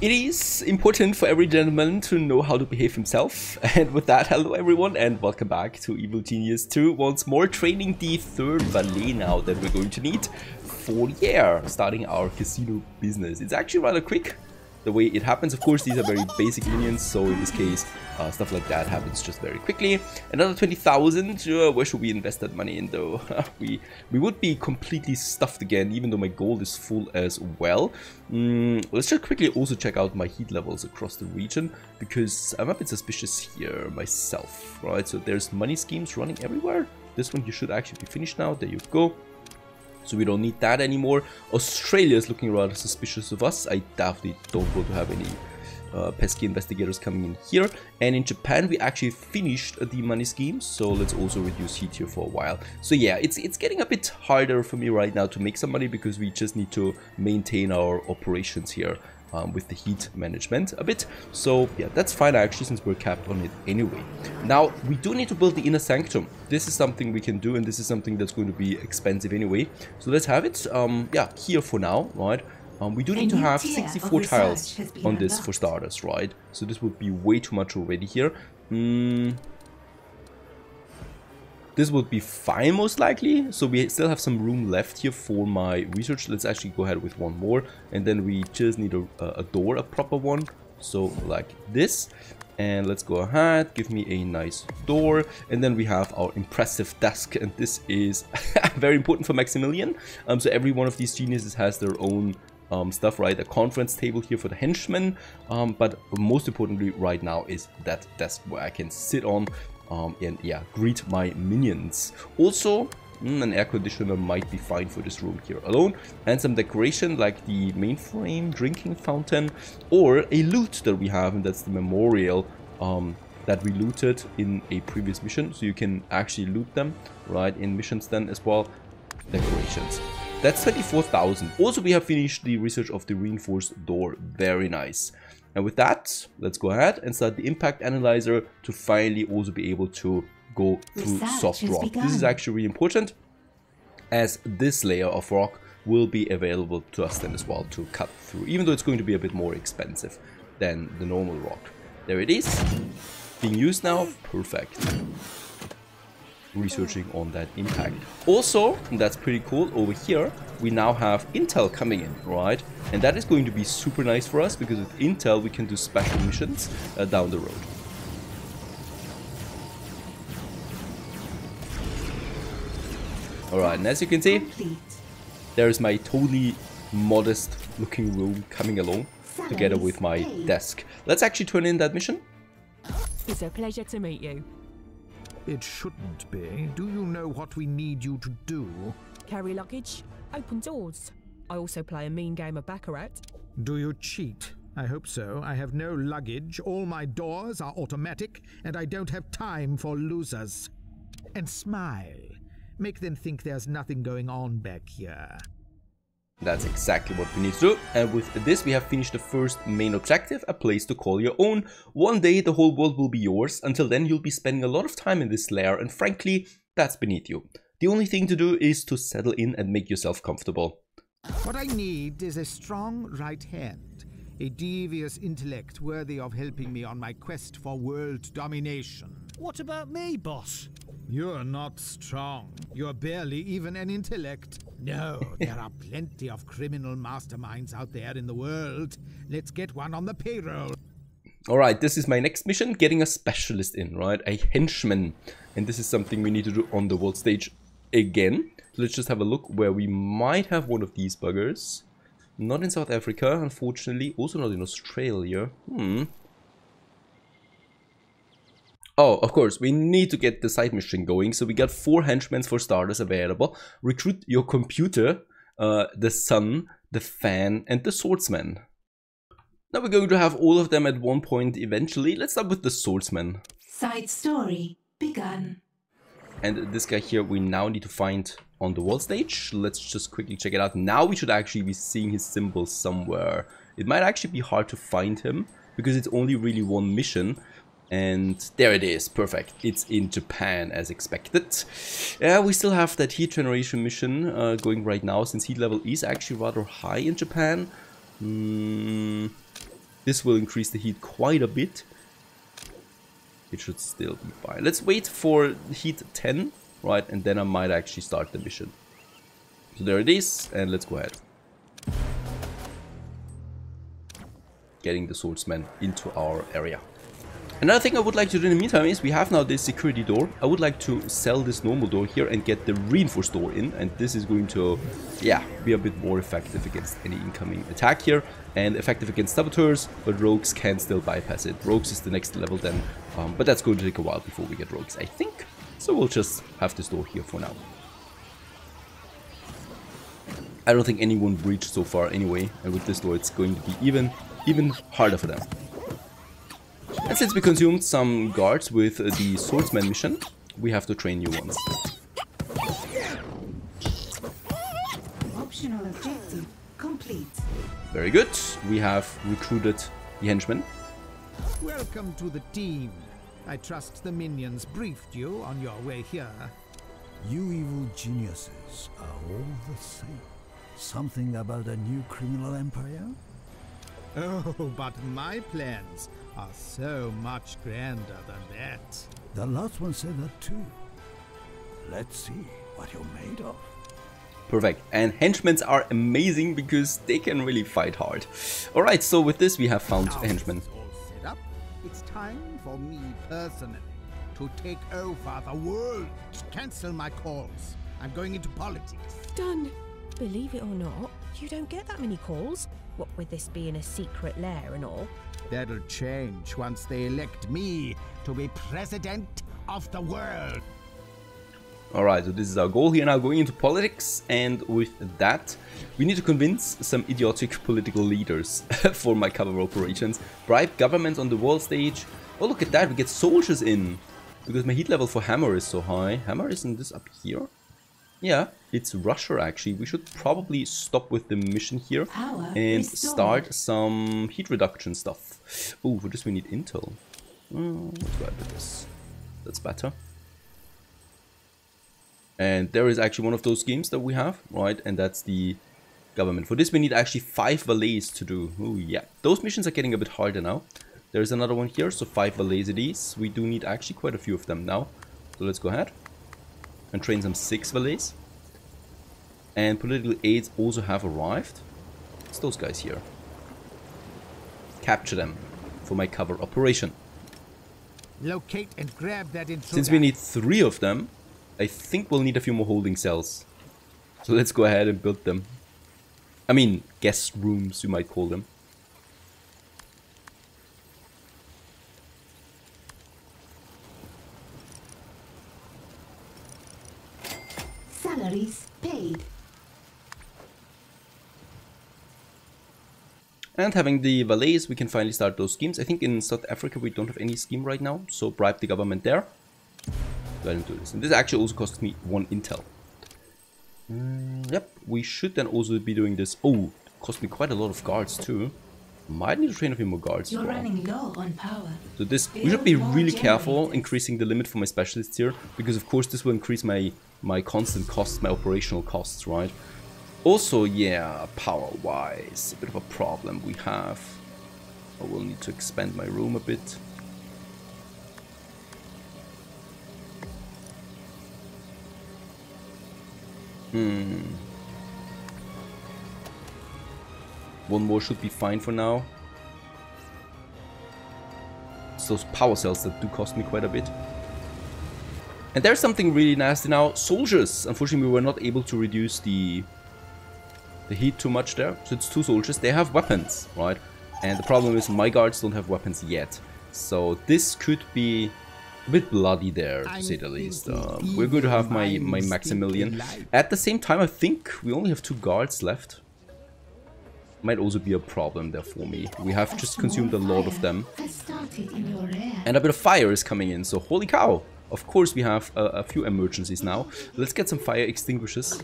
It is important for every gentleman to know how to behave himself. And with that, hello everyone and welcome back to Evil Genius 2. Once more training the third valet now that we're going to need for Lair, starting our casino business. It's actually rather quick the way it happens. Of course, these are very basic minions, so in this case, stuff like that happens just very quickly. Another 20,000, where should we invest that money in though? we would be completely stuffed again, even though my gold is full as well. Let's just quickly also check out my heat levels across the region, because I'm a bit suspicious here myself, right? So there's money schemes running everywhere. This one you should actually be finished now, there you go. So we don't need that anymore. Australia is looking rather suspicious of us. I definitely don't want to have any pesky investigators coming in here. And in Japan we actually finished the money schemes, so let's also reduce heat here for a while. So yeah, it's getting a bit harder for me right now to make some money, because we just need to maintain our operations here with the heat management a bit. So yeah, that's fine actually, since we're capped on it anyway. Now we do need to build the inner sanctum. This is something we can do, and this is something that's going to be expensive anyway. So let's have it yeah, here for now, right? We do need to have 64 tiles on this for starters, right? So this would be way too much already here. This would be fine most likely. So we still have some room left here for my research. Let's actually go ahead with one more, and then we just need a door, a proper one. So like this. And let's go ahead, give me a nice door, and then we have our impressive desk, and this is very important for Maximilian. So every one of these geniuses has their own stuff, right? A conference table here for the henchmen, but most importantly right now is that desk where I can sit on and yeah, greet my minions. Also, an air conditioner might be fine for this room here alone, and some decoration like the mainframe, drinking fountain, or a loot that we have, and that's the memorial that we looted in a previous mission. So you can actually loot them right in missions then as well. Decorations. That's 24,000. Also, we have finished the research of the reinforced door. Very nice. And with that, let's go ahead and start the impact analyzer to finally also be able to go through soft rock. This is actually really important, as this layer of rock will be available to us then as well to cut through, even though it's going to be a bit more expensive than the normal rock. There it is, being used now. Perfect. Researching on that impact. Also, and that's pretty cool, over here we now have intel coming in, right? And that is going to be super nice for us, because with intel we can do special missions down the road. Alright, and as you can see, there's my totally modest looking room coming along together with my desk. Let's actually turn in that mission. It's a pleasure to meet you. It shouldn't be. Do you know what we need you to do? Carry luggage, open doors. I also play a mean game of baccarat. Do you cheat? I hope so. I have no luggage, all my doors are automatic, and I don't have time for losers. And smile. Make them think there's nothing going on back here. That's exactly what we need to do. And with this we have finished the first main objective, a place to call your own. One day the whole world will be yours. Until then you'll be spending a lot of time in this lair, and frankly, that's beneath you. The only thing to do is to settle in and make yourself comfortable. What I need is a strong right hand. A devious intellect worthy of helping me on my quest for world domination. What about me, boss? You're not strong. You're barely even an intellect. No, there are plenty of criminal masterminds out there in the world. Let's get one on the payroll. Alright, this is my next mission, getting a specialist in, right? A henchman. And this is something we need to do on the world stage again. So let's just have a look where we might have one of these buggers. Not in South Africa, unfortunately. Also not in Australia. Oh, of course, we need to get the side mission going. So we got 4 henchmen for starters available. Recruit your computer, the sun, the fan, and the swordsman. Now we're going to have all of them at one point eventually. Let's start with the swordsman. Side story begun. And this guy here we now need to find on the world stage. Let's just quickly check it out. Now we should actually be seeing his symbol somewhere. It might actually be hard to find him, because it's only really one mission. And there it is, perfect. It's in Japan as expected. Yeah, we still have that heat generation mission going right now, since heat level is actually rather high in Japan. This will increase the heat quite a bit. It should still be fine. Let's wait for heat 10, right? And then I might actually start the mission. So there it is, and let's go ahead. Getting the swordsman into our area. Another thing I would like to do in the meantime is we have now this security door. I would like to sell this normal door here and get the reinforced door in. And this is going to, yeah, be a bit more effective against any incoming attack here. And effective against saboteurs, but rogues can still bypass it. Rogues is the next level then. But that's going to take a while before we get rogues, I think. So we'll just have this door here for now. I don't think anyone breached so far anyway. And with this door it's going to be even harder for them. And since we consumed some guards with the swordsman mission, we have to train new ones. Optional objective complete. Very good. We have recruited the henchmen. Welcome to the team. I trust the minions briefed you on your way here. You evil geniuses are all the same. Something about a new criminal empire? Oh, but my plans are so much grander than that. The last one said that too. Let's see what you're made of. Perfect. And henchmen are amazing because they can really fight hard. Alright, so with this we have found a henchman. It's all set up. It's time for me personally to take over the world. Cancel my calls. I'm going into politics. Done. Believe it or not, you don't get that many calls. What with this being a secret lair and all. That'll change once they elect me to be president of the world. Alright, so this is our goal here now, going into politics, and with that we need to convince some idiotic political leaders for my cover operations. Bribe governments on the world stage. Oh, look at that, we get soldiers in because my heat level for hammer is so high. Hammer, isn't this up here? Yeah, it's Russia actually. We should probably stop with the mission here and start some heat reduction stuff. Oh, for this we need intel. Let's go ahead with this. That's better. And there is actually one of those schemes that we have, right? And that's the government. For this we need actually 5 valets to do. Oh yeah, those missions are getting a bit harder now. There's another one here, so 5 valets it is. We do need actually quite a few of them now. So let's go ahead and train some 6 valets. And political aids also have arrived. It's those guys here. Capture them for my cover operation. Locate and grab that intruder. Since we need 3 of them, I think we'll need a few more holding cells. So let's go ahead and build them. I mean, guest rooms, you might call them. Salaries paid. And having the valets, we can finally start those schemes. I think in South Africa we don't have any scheme right now, so bribe the government there. Go ahead and do this. And this actually also costs me 1 intel. Yep, we should then also be doing this. Oh, it cost me quite a lot of guards too. Might need to train a few more guards. You're running low on power. So this, we should be really careful increasing the limit for my specialists here, because of course this will increase my constant costs, my operational costs, right? Also, yeah, power-wise, a bit of a problem we have. I will need to expand my room a bit. One more should be fine for now. It's those power cells that do cost me quite a bit. And there's something really nasty now. Soldiers! Unfortunately, we were not able to reduce the heat too much there. So it's 2 soldiers. They have weapons, right? And the problem is my guards don't have weapons yet. So this could be a bit bloody there, to say the least. We're going to have my Maximilian. At the same time, I think we only have 2 guards left. Might also be a problem there for me. We have just consumed a lot of them. And a bit of fire is coming in, so holy cow! Of course we have a few emergencies now. Let's get some fire extinguishers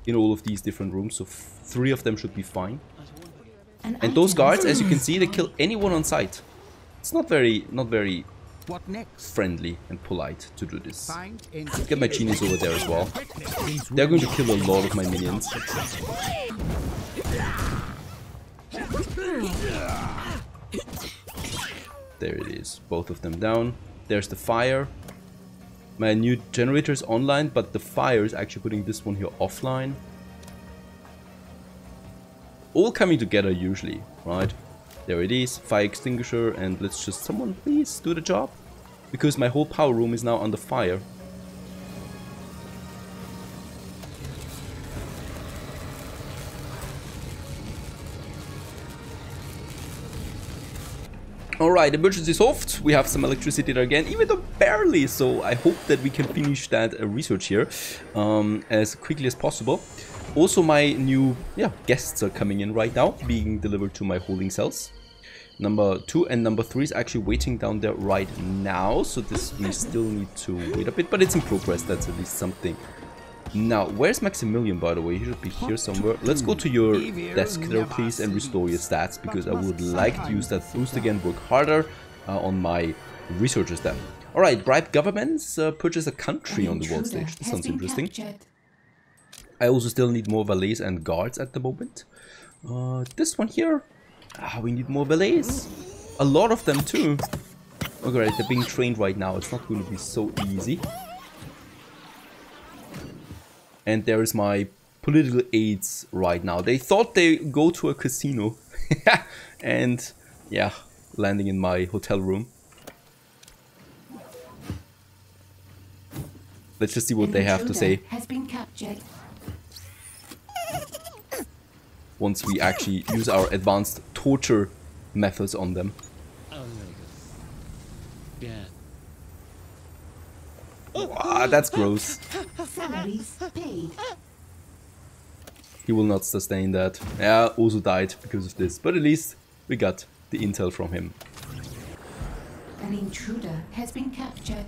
in all of these different rooms, so 3 of them should be fine. And those guards, as you can see, they kill anyone on sight. It's not very What next? friendly and polite to do this. Get my genies over there as well. They're going to kill a lot of my minions. There it is, both of them down. There's the fire. My new generator is online, but the fire is actually putting this one here offline. All coming together usually, right? There it is, fire extinguisher, and let's just, someone please do the job. Because my whole power room is now under fire. Alright, emergency solved. We have some electricity there again, even though barely, so I hope that we can finish that research here as quickly as possible. Also, my new guests are coming in right now, being delivered to my holding cells. Number 2 and number 3 is actually waiting down there right now, so this we still need to wait a bit, but it's in progress, that's at least something. Now, where's Maximilian, by the way? He should be here somewhere. Let's go to your desk there, please, and restore your stats, because I would like to use that boost again, work harder on my researchers then. Alright, bribe governments, purchase a country on the world stage. This sounds interesting. I also still need more valets and guards at the moment. This one here, we need more valets. A lot of them too. Okay, they're being trained right now. It's not going to be so easy. And there is my political aides right now. They thought they go to a casino. And yeah, landing in my hotel room. Let's just see what they have to say. Has been captured. Once we actually use our advanced torture methods on them. Yeah. Wow, that's gross. Salaries paid. He will not sustain that. Yeah, also died because of this. But at least we got the intel from him. An intruder has been captured.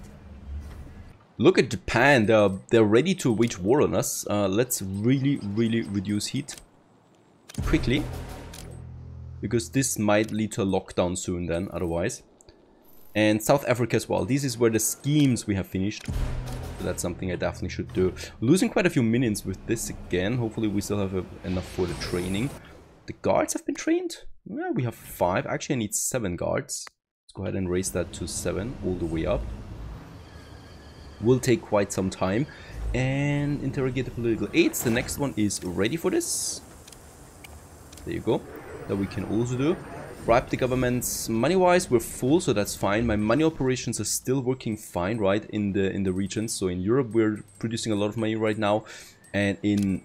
Look at Japan. They're ready to wage war on us. Let's really reduce heat quickly. Because this might lead to a lockdown soon then, otherwise. And South Africa as well. This is where the schemes we have finished. So that's something I definitely should do. Losing quite a few minions with this again. Hopefully we still have enough for the training. The guards have been trained. Yeah, we have 5. Actually, I need 7 guards. Let's go ahead and raise that to 7 all the way up. Will take quite some time. And interrogate the political aides. The next one is ready for this. There you go. That we can also do. Bribe the governments. Money-wise, we're full, so that's fine. My money operations are still working fine, right, in the regions. So in Europe, we're producing a lot of money right now. And in,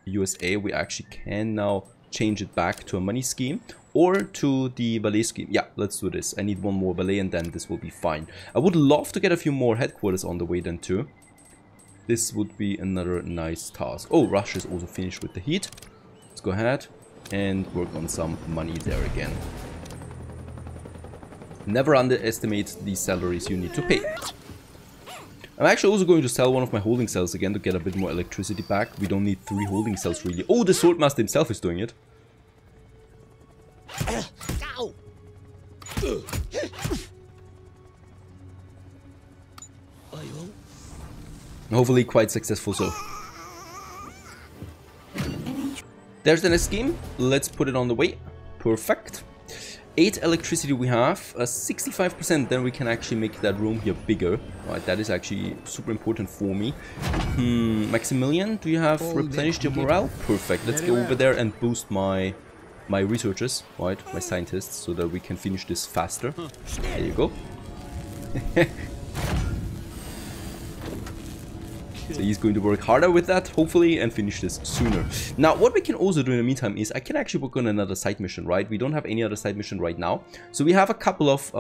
USA, we actually can now change it back to a money scheme. Or to the valet scheme. Yeah, let's do this. I need one more valet and then this will be fine. I would love to get a few more headquarters on the way then too. This would be another nice task. Oh, Russia is also finished with the heat. Let's go ahead and work on some money there again. Never underestimate the salaries you need to pay. I'm actually also going to sell one of my holding cells again to get a bit more electricity back. We don't need 3 holding cells really. Oh, the Swordmaster himself is doing it. Hopefully quite successful so. There's the next scheme. Let's put it on the way. Perfect. 8 electricity we have. 65%, then we can actually make that room here bigger. Right, that is actually super important for me. Maximilian, do you have replenished your morale? Perfect. Let's go over there and boost my researchers, right, my scientists, so that we can finish this faster. There you go. So he's going to work harder with that, hopefully, and finish this sooner. Now, what we can also do in the meantime is I can actually work on another side mission, right? We don't have any other side mission right now. So we have a couple of,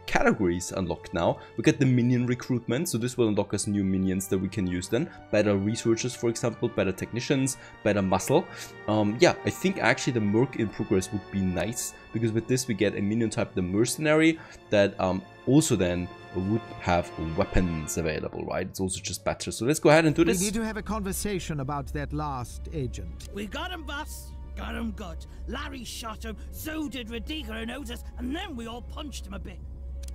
categories unlocked now. We got the minion recruitment, so this will unlock us new minions that we can use then. Better researchers, for example, better technicians, better muscle. I think actually the Merc in progress would be nice, because with this we get a minion type, the mercenary, that also then would have weapons available, right? It's also just better. So let's go ahead and do this. We need to have a conversation about that last agent. We got him, boss. Got him good. Larry shot him, so did Radika and Otis, and then we all punched him a bit.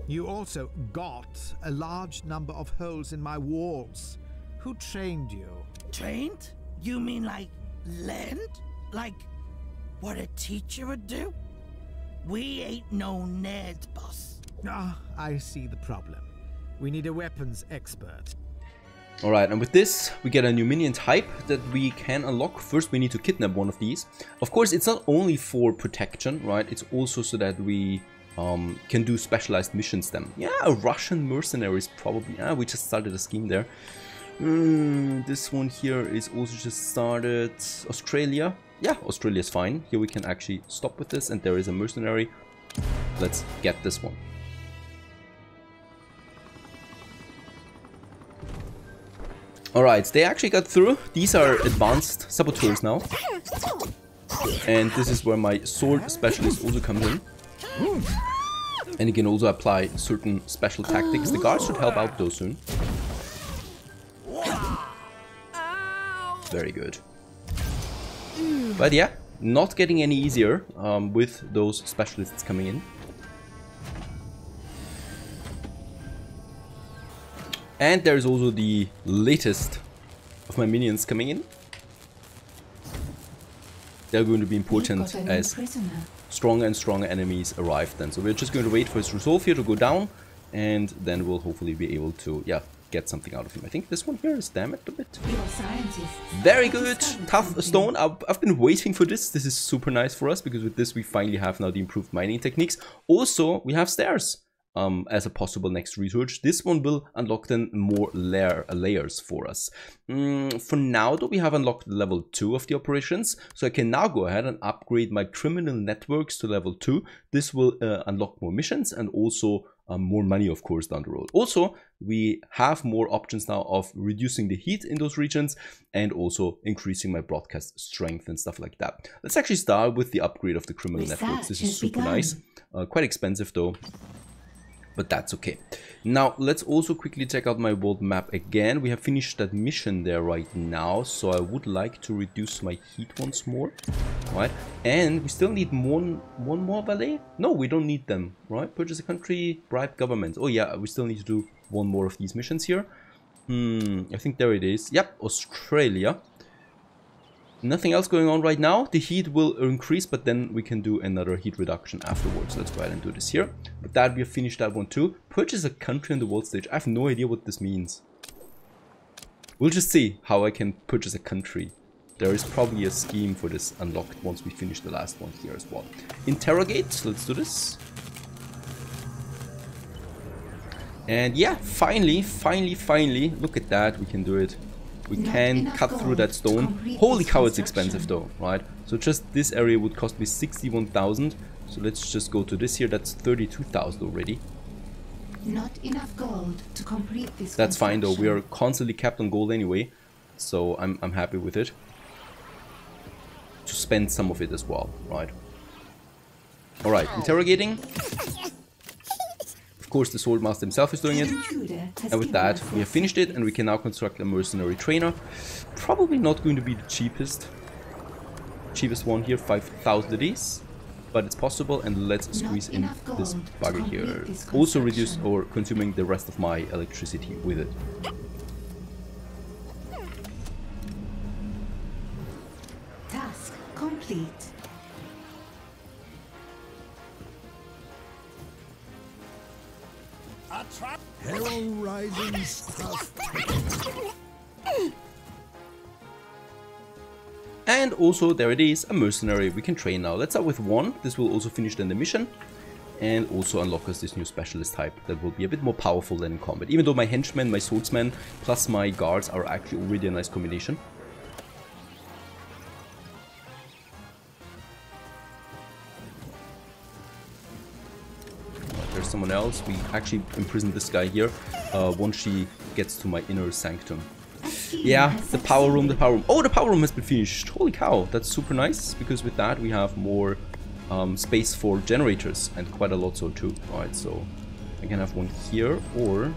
You also got a large number of holes in my walls. Who trained you? Trained? You mean like lend? Like what a teacher would do? We ain't no nerds, boss. Ah, I see the problem. We need a weapons expert. Alright, and with this, we get a new minion type that we can unlock. First, we need to kidnap one of these. Of course, it's not only for protection, right? It's also so that we can do specialized missions then. Yeah, a Russian mercenary is probably... Ah, we just started a scheme there. This one here is also just started. Australia. Yeah, Australia is fine. Here we can actually stop with this, and there is a mercenary. Let's get this one. Alright, they actually got through. These are advanced saboteurs now. And this is where my sword specialist also comes in. And you can also apply certain special tactics. The guards should help out though soon. Very good. But yeah, not getting any easier with those specialists coming in. And there's also the latest of my minions coming in. They're going to be important as stronger and stronger enemies arrive then. So we're just going to wait for his resolve here to go down, and then we'll hopefully be able to, yeah, get something out of him. I think this one here is damaged a bit. Very good. Tough stone. I've been waiting for this. This is super nice for us, because with this we finally have now the improved mining techniques. Also, we have stairs as a possible next research. This one will unlock then more layers for us. For now though, we have unlocked level 2 of the operations, so I can now go ahead and upgrade my criminal networks to level 2. This will unlock more missions and also more money, of course, down the road. Also, we have more options now of reducing the heat in those regions and also increasing my broadcast strength and stuff like that. Let's actually start with the upgrade of the criminal networks. This is super nice. Quite expensive though, but that's okay. Now let's also quickly check out my world map again. We have finished that mission there right now, so I would like to reduce my heat once more, right? And we still need one more valet. No, we don't need them, right? Purchase a country, bribe government. Oh yeah, we still need to do one more of these missions here. I think there it is. Yep, Australia. Nothing else going on right now. The heat will increase, but then we can do another heat reduction afterwards. Let's go ahead and do this here. With that, we have finished that one too. Purchase a country on the world stage. I have no idea what this means. We'll just see how I can purchase a country. There is probably a scheme for this unlocked once we finish the last one here as well. Interrogate. Let's do this. And yeah, finally, look at that. We can do it. We can cut through that stone. Holy cow, it's expensive though, right? So just this area would cost me 61,000. So let's just go to this here. That's 32,000 already. Not enough gold to complete this. That's fine though. We are constantly capped on gold anyway, so I'm happy with it. To spend some of it as well, right? All right, interrogating. Of course, the Swordmaster himself is doing it. And with that, we have finished it, and we can now construct a mercenary trainer. Probably not going to be the cheapest one here, 5,000 it is, but it's possible. And let's squeeze in this bugger here. Also reduce or consuming the rest of my electricity with it. Task complete. Hell rising stuff. And also there it is, a mercenary we can train now. Let's start with one. This will also finish then the mission, and also unlock us this new specialist type that will be a bit more powerful than in combat. Even though my henchmen, my swordsmen, plus my guards are actually already a nice combination. There's someone else. We actually imprisoned this guy here once she gets to my inner sanctum. Yeah, the power room. Oh, the power room has been finished. Holy cow, that's super nice, because with that we have more space for generators, and quite a lot so too. Alright, so I can have one here, or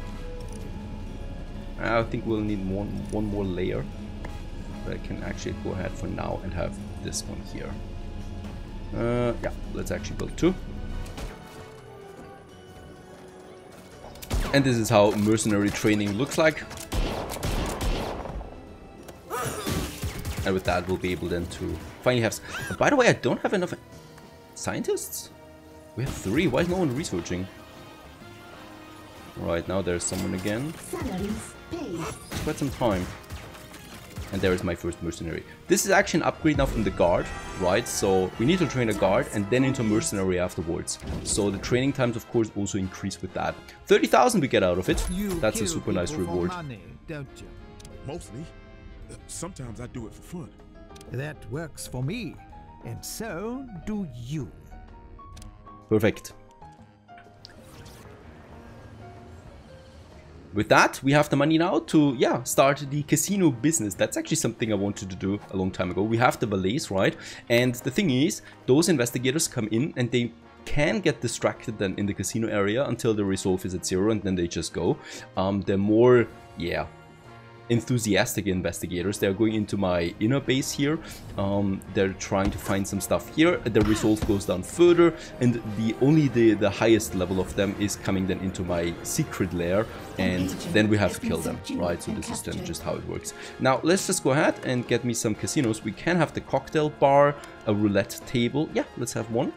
I think we'll need one more layer. But I can actually go ahead for now and have this one here. Yeah, let's actually build two. And this is how mercenary training looks like. And with that, we'll be able then to finally have... by the way, I don't have enough scientists? We have 3. Why is no one researching? Right, now there's someone again. It's quite some time. And there is my first mercenary. This is actually an upgrade now from the guard, right? So we need to train a guard and then into mercenary afterwards. So the training times, of course, also increase with that. 30,000 we get out of it. That's a super nice reward. Money, don't you? Mostly. Sometimes I do it for fun. That works for me, and so do you. Perfect. With that, we have the money now to, yeah, start the casino business. That's actually something I wanted to do a long time ago. We have the valets, right? And the thing is, those investigators come in and they can get distracted then in the casino area until the resolve is at 0 and then they just go. They're more, yeah, enthusiastic investigators. They're going into my inner base here. They're trying to find some stuff here. The resolve goes down further, and only the highest level of them is coming then into my secret lair, and then we have to kill them, right? So this is then just how it works. Now let's just go ahead and get me some casinos. We can have the cocktail bar, a roulette table. Yeah, let's have one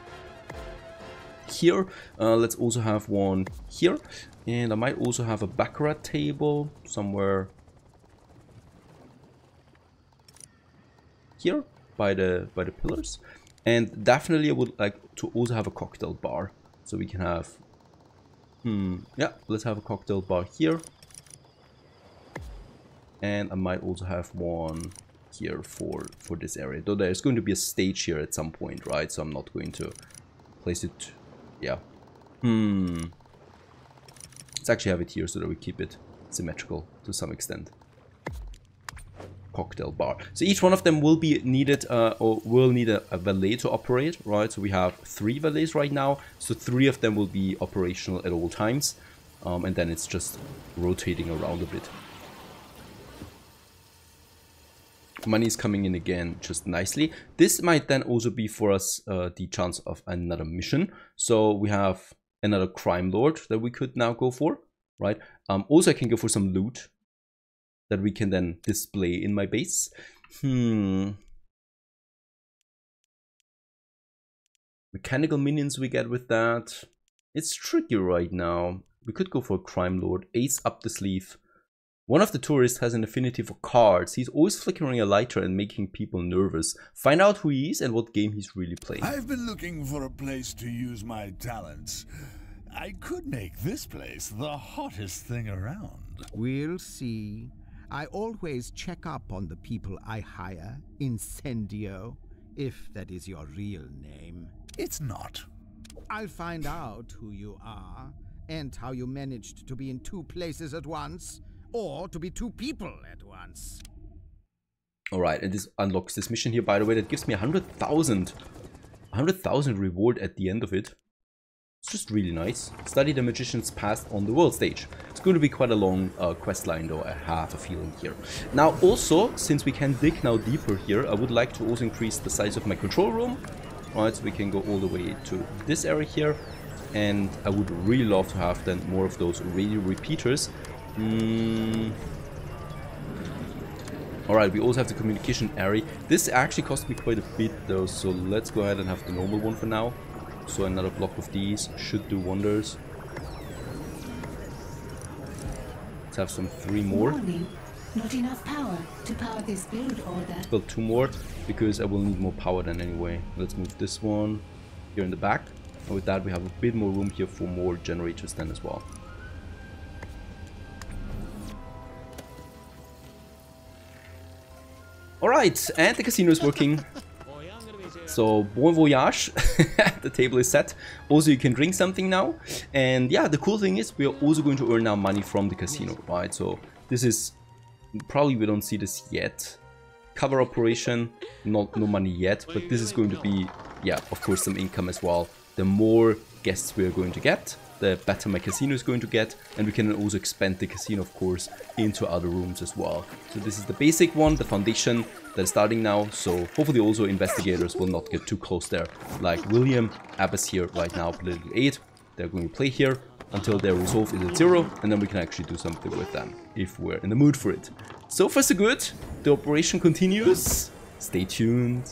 here. Let's also have one here, and I might also have a baccarat table somewhere here by the pillars, and definitely I would like to also have a cocktail bar, so we can have yeah, let's have a cocktail bar here, and I might also have one here for this area, though there's going to be a stage here at some point, right? So I'm not going to place it. Yeah, let's actually have it here so that we keep it symmetrical to some extent. Cocktail bar. So each one of them will be needed or will need a valet to operate, right? So we have 3 valets right now, so 3 of them will be operational at all times, and then it's just rotating around a bit. Money is coming in again just nicely. This might then also be for us the chance of another mission. So we have another crime lord that we could now go for, right? Also I can go for some loot that we can then display in my base. Mechanical minions we get with that. It's tricky right now. We could go for a crime lord. Ace up the sleeve. One of the tourists has an affinity for cards. He's always flickering a lighter and making people nervous. Find out who he is and what game he's really playing. I've been looking for a place to use my talents. I could make this place the hottest thing around. We'll see. I always check up on the people I hire, Incendio, if that is your real name. It's not. I'll find out who you are, and how you managed to be in 2 places at once, or to be 2 people at once. Alright, and this unlocks this mission here, by the way, that gives me 100,000 reward at the end of it. It's just really nice. Study the magician's past on the world stage. It's going to be quite a long quest line though, I have a feeling here. Now also, since we can dig now deeper here, I would like to also increase the size of my control room. Alright, so we can go all the way to this area here. And I would really love to have then more of those radio repeaters. Alright, we also have the communication area. This actually cost me quite a bit though, so let's go ahead and have the normal one for now. So another block of these should do wonders. Let's have some 3 more. Warning. Not enough power to power this build order. Let's build 2 more because I will need more power then anyway. Let's move this one here in the back. And with that we have a bit more room here for more generators then as well. Alright, and the casino is working. So, bon voyage. The table is set. Also, you can drink something now. And yeah, the cool thing is we are also going to earn now money from the casino, right? So, this is... Probably we don't see this yet. Cover operation, no money yet. But this is going to be, yeah, of course, some income as well. The more guests we are going to get, the better my casino is going to get, and we can also expand the casino, of course, into other rooms as well. So this is the basic one, the foundation that is starting now, so hopefully also investigators will not get too close there. Like William, Abbas here right now, political aid, they're going to play here until their resolve is at 0, and then we can actually do something with them, if we're in the mood for it. So far so good, the operation continues. Stay tuned.